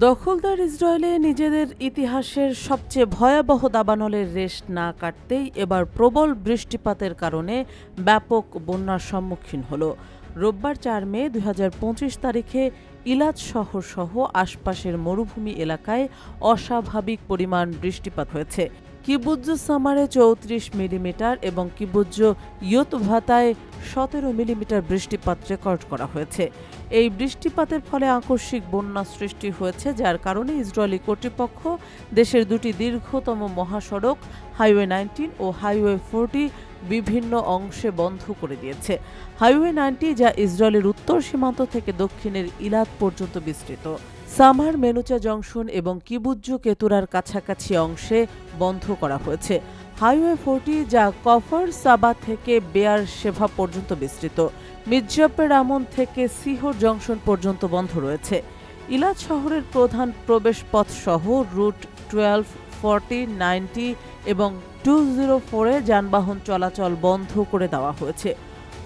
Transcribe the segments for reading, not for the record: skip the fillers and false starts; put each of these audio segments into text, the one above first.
দখলদার ইসরায়েলে নিজেদের ইতিহাসের সবচেয়ে ভয়াবহ দাবানলের রেশ না কাটতেই এবার প্রবল বৃষ্টিপাতের কারণে ব্যাপক বন্যার সম্মুখীন হল। রোববার ৪ মে ২০২৫ তারিখে ইলাদ শহর সহ আশপাশের মরুভূমি এলাকায় অস্বাভাবিক পরিমাণ বৃষ্টিপাত হয়েছে। কিবুৎজ সামারে ৩৪ মিলিমিটার এবং কিবুৎজ ইয়োতভাতায় ১৭ মিলিমিটার বৃষ্টিপাত রেকর্ড করা হয়েছে। এই বৃষ্টিপাতের ফলে আকস্মিক বন্যা সৃষ্টি হয়েছে, যার কারণে ইসরায়েলি কর্তৃপক্ষ দেশের দুটি দীর্ঘতম মহাসড়ক হাইওয়ে ১৯ ও হাইওয়ে ৪০ বিভিন্ন অংশে বন্ধ করে দিয়েছে। হাইওয়ে ৯০, যা ইসরায়েলের উত্তর সীমান্ত থেকে দক্ষিণের ইলাদ পর্যন্ত বিস্তৃত, সামার মেনুচা জংশন এবং কিবুৎজ কেতুরার কাছাকাছি অংশে বন্ধ করা হয়েছে। হাইওয়ে ৪০, যা কফর সাবা থেকে বেয়ার শেভা পর্যন্ত বিস্তৃত, মির্জাপের আমন থেকে সিহর জংশন পর্যন্ত বন্ধ রয়েছে। ইলাদ শহরের প্রধান প্রবেশ পথ সহ রুট ১২, ৪০, ৯০ এবং ২০৪-এ যানবাহন চলাচল বন্ধ করে দেওয়া হয়েছে।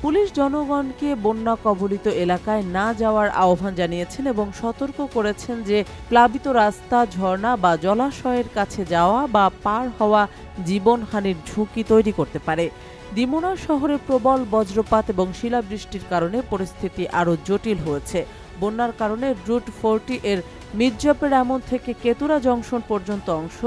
পুলিশ জনগণকে বন্যা কবলিত এলাকায় না যাওয়ার আহ্বান জানিয়েছেন এবং সতর্ক করেছেন যে প্লাবিত রাস্তা, ঝর্ণা বা জলাশয়ের কাছে যাওয়া বা পার হওয়া জীবনহানির ঝুঁকি তৈরি করতে পারে। দিমোনা শহরে প্রবল বজ্রপাত এবং শিলাবৃষ্টির কারণে পরিস্থিতি আরও জটিল হয়েছে। বন্যার কারণে রুট ৪০ এর মির্জাপের আমন থেকে কেতুরা জংশন পর্যন্ত অংশ,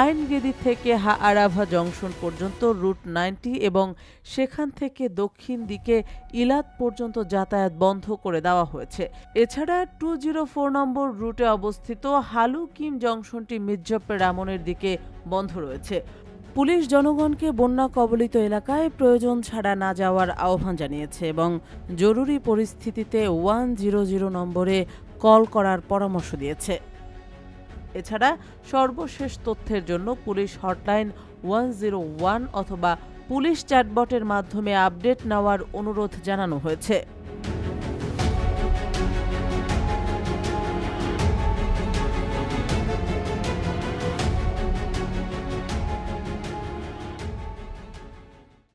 আইনগেদি থেকে আরাভা জংশন পর্যন্ত রুট ৯০ এবং সেখান থেকে দক্ষিণ দিকে ইলাদ পর্যন্ত যাতায়াত বন্ধ করে দেওয়া হয়েছে। এছাড়া ২০৪ নম্বর রুটে অবস্থিত হালুকিম জংশনটি মির্জাপের আমনের দিকে বন্ধ রয়েছে। পুলিশ জনগণকে বন্যা কবলিত এলাকায় প্রয়োজন ছাড়া না যাওয়ার আহ্বান জানিয়েছে এবং জরুরি পরিস্থিতিতে ১০০ নম্বরে কল করার পরামর্শ দিয়েছে। এছাড়া সর্বশেষ তথ্যের জন্য পুলিশ হটলাইন ১০১ অথবা পুলিশ চ্যাটবটের মাধ্যমে আপডেট নেওয়ার অনুরোধ জানানো হয়েছে।